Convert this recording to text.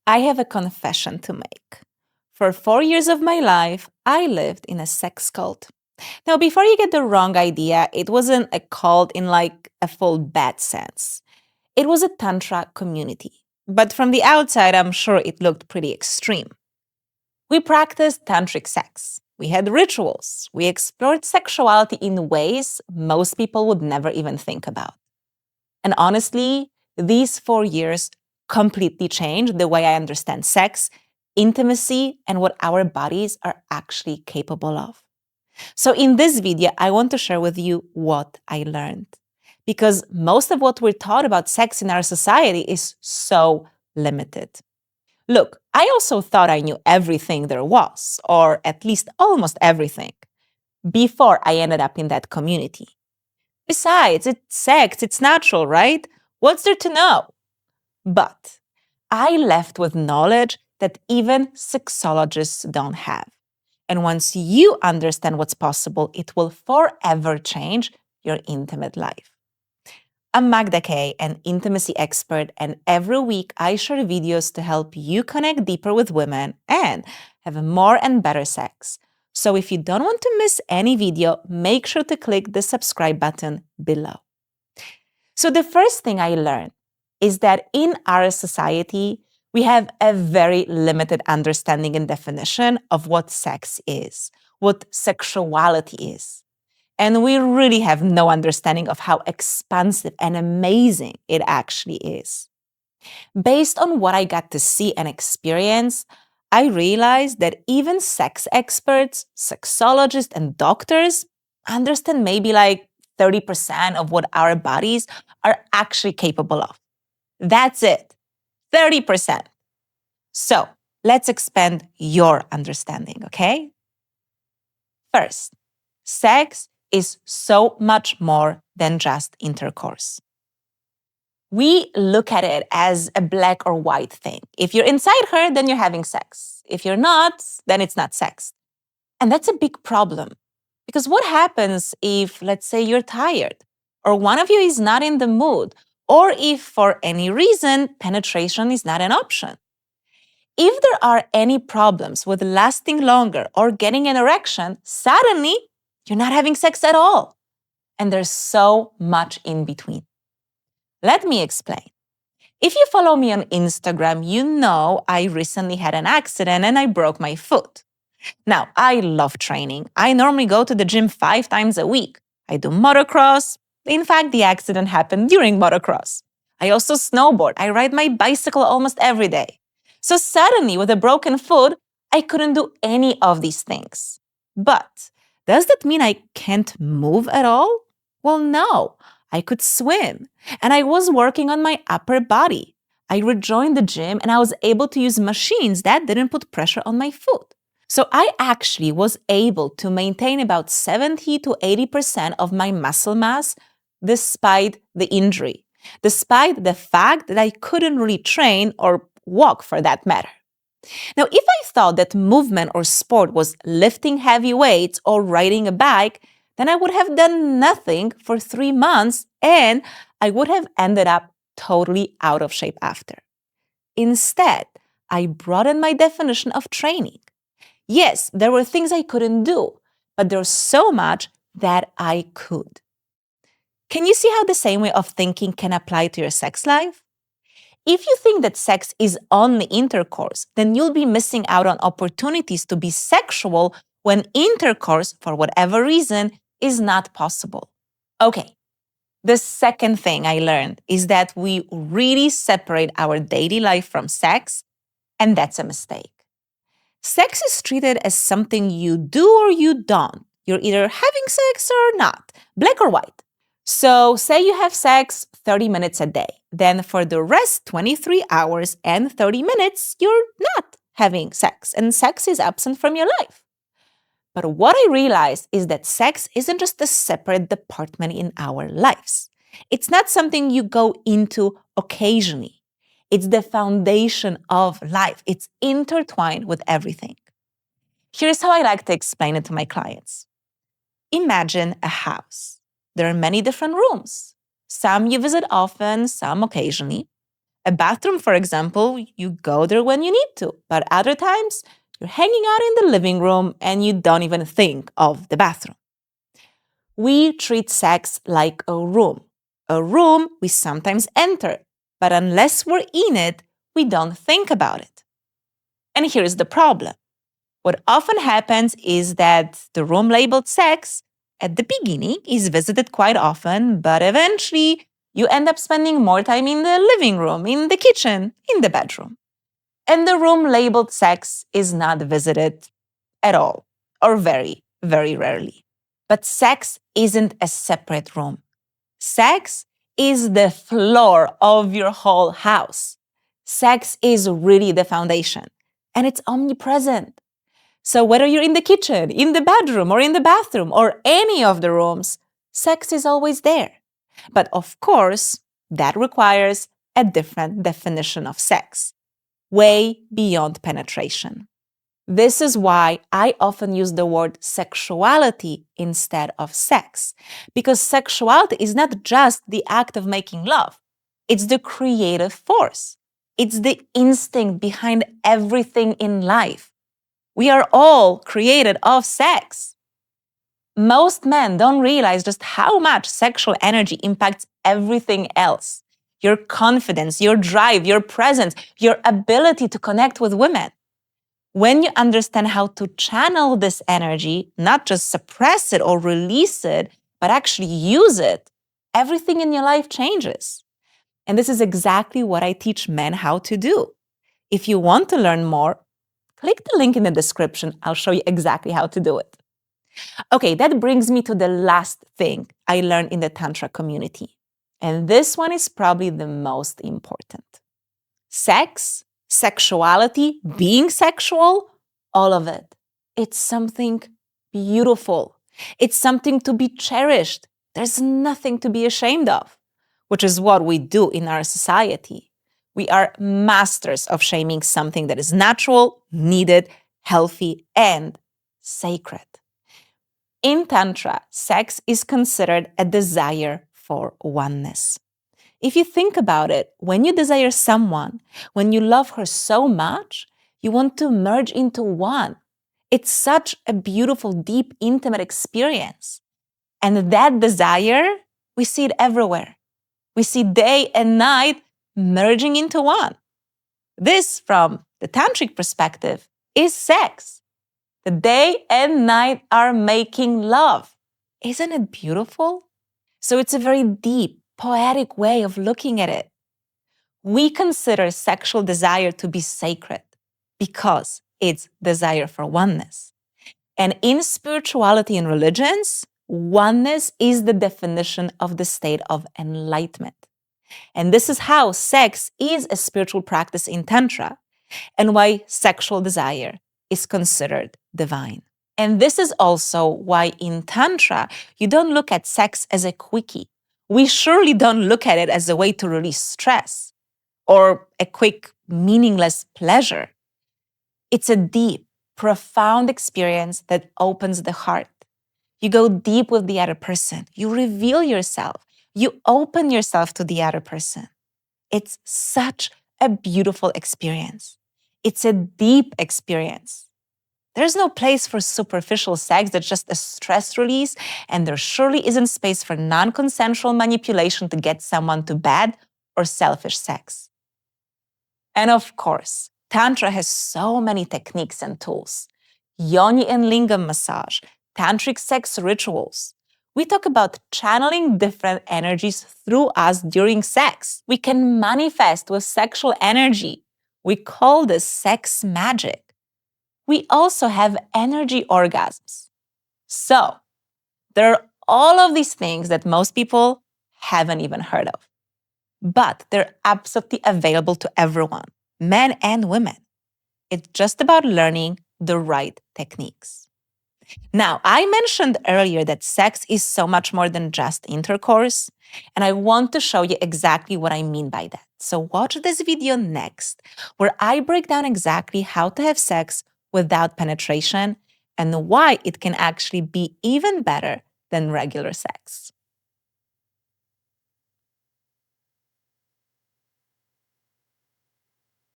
I have a confession to make. For 4 years of my life, I lived in a sex cult. Now, before you get the wrong idea, it wasn't a cult in like a full bad sense. It was a Tantra community. But from the outside, I'm sure it looked pretty extreme. We practiced tantric sex. We had rituals. We explored sexuality in ways most people would never even think about. And honestly, these 4 years completely changed the way I understand sex, intimacy, and what our bodies are actually capable of. So, in this video, I want to share with you what I learned. Because most of what we're taught about sex in our society is so limited. Look, I also thought I knew everything there was, or at least almost everything, before I ended up in that community. Besides, it's sex, it's natural, right? What's there to know? But I left with knowledge that even sexologists don't have. And once you understand what's possible, it will forever change your intimate life. I'm Magda Kay, an intimacy expert, and every week I share videos to help you connect deeper with women and have more and better sex. So if you don't want to miss any video, make sure to click the subscribe button below. So the first thing I learned is that in our society, we have a very limited understanding and definition of what sex is, what sexuality is. And we really have no understanding of how expansive and amazing it actually is. Based on what I got to see and experience, I realized that even sex experts, sexologists, and doctors understand maybe like 30% of what our bodies are actually capable of. That's it, 30%. So let's expand your understanding, okay? First, sex is so much more than just intercourse. We look at it as a black or white thing. If you're inside her, then you're having sex. If you're not, then it's not sex. And that's a big problem. Because what happens if, let's say, you're tired, or one of you is not in the mood, or if for any reason penetration is not an option? If there are any problems with lasting longer or getting an erection, suddenly you're not having sex at all. And there's so much in between. Let me explain. If you follow me on Instagram, you know I recently had an accident and I broke my foot. Now, I love training. I normally go to the gym 5 times a week. I do motocross. In fact, the accident happened during motocross. I also snowboard. I ride my bicycle almost every day. So suddenly, with a broken foot, I couldn't do any of these things. But does that mean I can't move at all? Well, no. I could swim, and I was working on my upper body. I rejoined the gym, and I was able to use machines that didn't put pressure on my foot. So I actually was able to maintain about 70 to 80% of my muscle mass despite the injury, despite the fact that I couldn't really train or walk for that matter. Now, if I thought that movement or sport was lifting heavy weights or riding a bike, then I would have done nothing for 3 months and I would have ended up totally out of shape after. Instead, I broadened my definition of training. Yes, there were things I couldn't do, but there's so much that I could. Can you see how the same way of thinking can apply to your sex life? If you think that sex is only intercourse, then you'll be missing out on opportunities to be sexual when intercourse, for whatever reason, is not possible. Okay, the second thing I learned is that we really separate our daily life from sex, and that's a mistake. Sex is treated as something you do or you don't. You're either having sex or not, black or white. So say you have sex 30 minutes a day. Then for the rest 23 hours and 30 minutes, you're not having sex, and sex is absent from your life. But what I realized is that sex isn't just a separate department in our lives. It's not something you go into occasionally. It's the foundation of life. It's intertwined with everything. Here's how I like to explain it to my clients. Imagine a house. There are many different rooms. Some you visit often, some occasionally. A bathroom, for example, you go there when you need to, but other times you're hanging out in the living room and you don't even think of the bathroom. We treat sex like a room. A room we sometimes enter, but unless we're in it, we don't think about it. And here's the problem. What often happens is that the room labeled sex at the beginning is visited quite often, but eventually you end up spending more time in the living room, in the kitchen, in the bedroom. And the room labeled sex is not visited at all, or very, very rarely. But sex isn't a separate room. Sex is the floor of your whole house. Sex is really the foundation, and it's omnipresent. So whether you're in the kitchen, in the bedroom, or in the bathroom, or any of the rooms, sex is always there. But of course, that requires a different definition of sex, way beyond penetration. This is why I often use the word sexuality instead of sex, because sexuality is not just the act of making love. It's the creative force. It's the instinct behind everything in life. We are all created of sex. Most men don't realize just how much sexual energy impacts everything else. Your confidence, your drive, your presence, your ability to connect with women. When you understand how to channel this energy, not just suppress it or release it, but actually use it, everything in your life changes. And this is exactly what I teach men how to do. If you want to learn more, click the link in the description. I'll show you exactly how to do it. Okay, that brings me to the last thing I learned in the Tantra community. And this one is probably the most important. Sex, sexuality, being sexual, all of it. It's something beautiful. It's something to be cherished. There's nothing to be ashamed of, which is what we do in our society. We are masters of shaming something that is natural, needed, healthy, and sacred. In Tantra, sex is considered a desire for oneness. If you think about it, when you desire someone, when you love her so much, you want to merge into one. It's such a beautiful, deep, intimate experience. And that desire, we see it everywhere. We see day and night merging into one. This, from the tantric perspective, is sex. The day and night are making love. Isn't it beautiful? So it's a very deep, poetic way of looking at it. We consider sexual desire to be sacred because it's desire for oneness. And in spirituality and religions, oneness is the definition of the state of enlightenment. And this is how sex is a spiritual practice in Tantra and why sexual desire is considered divine. And this is also why in Tantra, you don't look at sex as a quickie. We surely don't look at it as a way to release stress or a quick, meaningless pleasure. It's a deep, profound experience that opens the heart. You go deep with the other person. You reveal yourself. You open yourself to the other person. It's such a beautiful experience. It's a deep experience. There's no place for superficial sex that's just a stress release, and there surely isn't space for non-consensual manipulation to get someone to bed or selfish sex. And of course, Tantra has so many techniques and tools. Yoni and lingam massage, tantric sex rituals. We talk about channeling different energies through us during sex. We can manifest with sexual energy. We call this sex magic. We also have energy orgasms. So, there are all of these things that most people haven't even heard of. But they're absolutely available to everyone, men and women. It's just about learning the right techniques. Now, I mentioned earlier that sex is so much more than just intercourse, and I want to show you exactly what I mean by that. So watch this video next, where I break down exactly how to have sex without penetration and why it can actually be even better than regular sex.